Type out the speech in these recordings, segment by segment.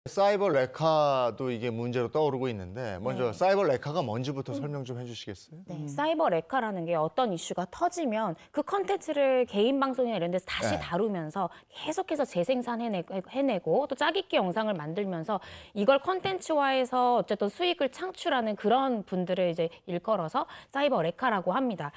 사이버 레카도 이게 문제로 떠오르고 있는데 먼저 네. 사이버 레카가 뭔지부터 설명 좀 해주시겠어요? 네, 사이버 레카라는 게 어떤 이슈가 터지면 그 컨텐츠를 개인 방송이나 이런 데서 다시 네. 다루면서 계속해서 재생산해내고 또 짜깁기 영상을 만들면서 이걸 컨텐츠화해서 어쨌든 수익을 창출하는 그런 분들을 이제 일컬어서 사이버 레카라고 합니다.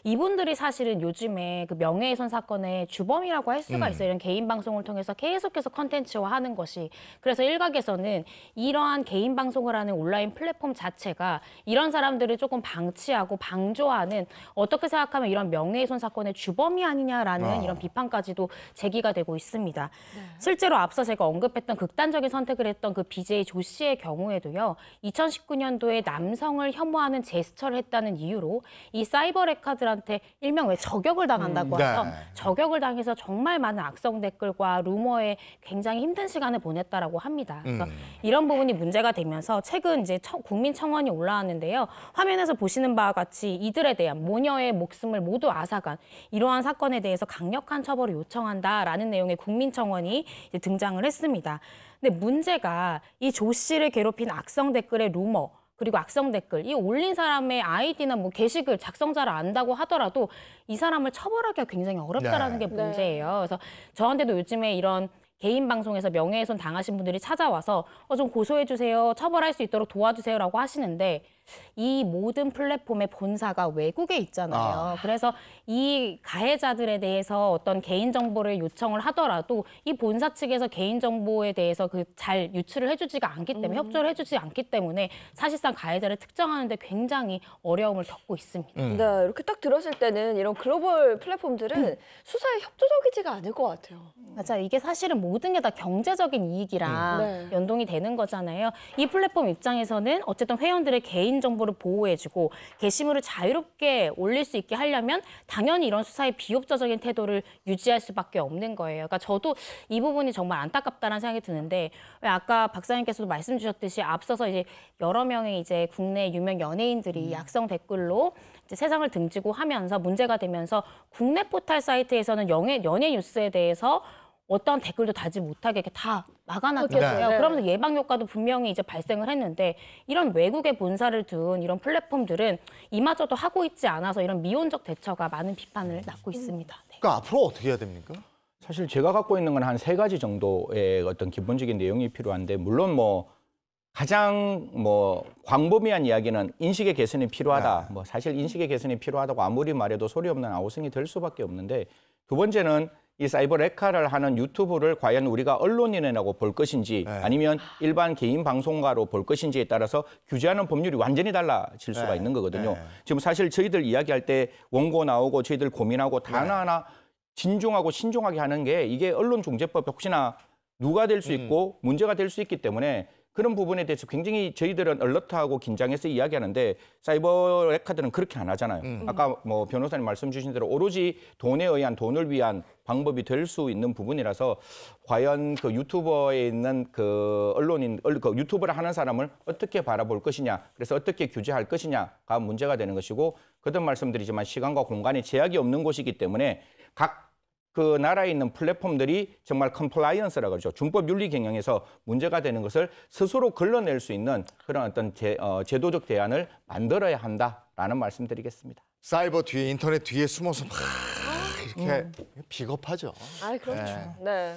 이분들이 사실은 요즘에 그 명예훼손 사건의 주범이라고 할 수가 있어요. 이런 개인 방송을 통해서 계속해서 컨텐츠화하는 것이. 그래서 일각에서는 이러한 개인 방송을 하는 온라인 플랫폼 자체가 이런 사람들을 조금 방치하고 방조하는, 어떻게 생각하면 이런 명예훼손 사건의 주범이 아니냐라는 이런 비판까지도 제기가 되고 있습니다. 실제로 앞서 제가 언급했던 극단적인 선택을 했던 그 BJ 조 씨의 경우에도요. 2019년도에 남성을 혐오하는 제스처를 했다는 이유로 이 사이버 레카들한테 일명 왜 저격을 당한다고 하죠. 네. 저격을 당해서 정말 많은 악성 댓글과 루머에 굉장히 힘든 시간을 보냈다라고 합니다. 그래서 이런 부분이 문제가 되면서 최근 이제 국민청원이 올라왔는데요. 화면에서 보시는 바와 같이 이들에 대한 모녀의 목숨을 모두 앗아간 이러한 사건에 대해서 강력한 처벌을 요청한다라는 내용의 국민청원이 이제 등장을 했습니다. 근데 문제가 이 조 씨를 괴롭힌 악성 댓글의 루머, 그리고 악성 댓글, 이 올린 사람의 아이디나 뭐 게시글 작성자를 안다고 하더라도 이 사람을 처벌하기가 굉장히 어렵다라는 게 문제예요. 그래서 저한테도 요즘에 이런 개인 방송에서 명예훼손 당하신 분들이 찾아와서 좀 고소해 주세요, 처벌할 수 있도록 도와주세요라고 하시는데 이 모든 플랫폼의 본사가 외국에 있잖아요. 그래서 이 가해자들에 대해서 어떤 개인정보를 요청을 하더라도 이 본사 측에서 개인정보에 대해서 그 잘 유출을 해주지가 않기 때문에, 협조를 해주지 않기 때문에 사실상 가해자를 특정하는 데 굉장히 어려움을 겪고 있습니다. 네, 이렇게 딱 들었을 때는 이런 글로벌 플랫폼들은 수사에 협조적이지가 않을 것 같아요. 맞아요. 이게 사실은 모든 게 다 경제적인 이익이랑 연동이 되는 거잖아요. 이 플랫폼 입장에서는 어쨌든 회원들의 개인정보를 보호해주고 게시물을 자유롭게 올릴 수 있게 하려면 당연히 이런 수사에 비협조적인 태도를 유지할 수밖에 없는 거예요. 그러니까 저도 이 부분이 정말 안타깝다는 생각이 드는데, 왜 아까 박사님께서도 말씀 주셨듯이 앞서서 이제 여러 명의 이제 국내 유명 연예인들이 악성 댓글로 이제 세상을 등지고 하면서 문제가 되면서 국내 포털 사이트에서는 연예 뉴스에 대해서 어떤 댓글도 달지 못하게 이렇게 다 막아놨거든요. 네. 그러면서 예방 효과도 분명히 이제 발생을 했는데, 이런 외국의 본사를 둔 이런 플랫폼들은 이마저도 하고 있지 않아서 이런 미온적 대처가 많은 비판을 낳고 있습니다. 네. 그러니까 앞으로 어떻게 해야 됩니까? 사실 제가 갖고 있는 건 한 3가지 정도의 어떤 기본적인 내용이 필요한데, 물론 뭐 가장 광범위한 이야기는 인식의 개선이 필요하다. 뭐 사실 인식의 개선이 필요하다고 아무리 말해도 소리 없는 아우성이 될 수밖에 없는데, 두 번째는 이 사이버 레카를 하는 유튜브를 과연 우리가 언론인이라고 볼 것인지 아니면 일반 개인 방송가로 볼 것인지에 따라서 규제하는 법률이 완전히 달라질 수가 있는 거거든요. 지금 사실 저희들 이야기할 때 원고 나오고 저희들 고민하고 다 하나하나 진중하고 신중하게 하는 게, 이게 언론중재법 혹시나 누가 될 수 있고 문제가 될 수 있기 때문에 그런 부분에 대해서 굉장히 저희들은 얼러트하고 긴장해서 이야기하는데, 사이버 레카들은 그렇게 안 하잖아요. 아까 뭐 변호사님 말씀 주신 대로 오로지 돈에 의한, 돈을 위한 방법이 될 수 있는 부분이라서 과연 그 유튜버에 있는 그 언론인, 그 유튜브를 하는 사람을 어떻게 바라볼 것이냐, 그래서 어떻게 규제할 것이냐가 문제가 되는 것이고, 거듭 말씀드리지만 시간과 공간에 제약이 없는 곳이기 때문에 각 그 나라에 있는 플랫폼들이 정말 컴플라이언스라고 그러죠. 준법 윤리 경영에서 문제가 되는 것을 스스로 걸러낼 수 있는 그런 어떤 제도적 대안을 만들어야 한다라는 말씀드리겠습니다. 사이버 뒤에, 인터넷 뒤에 숨어서 막 이렇게 비겁하죠. 아, 그렇죠. 네.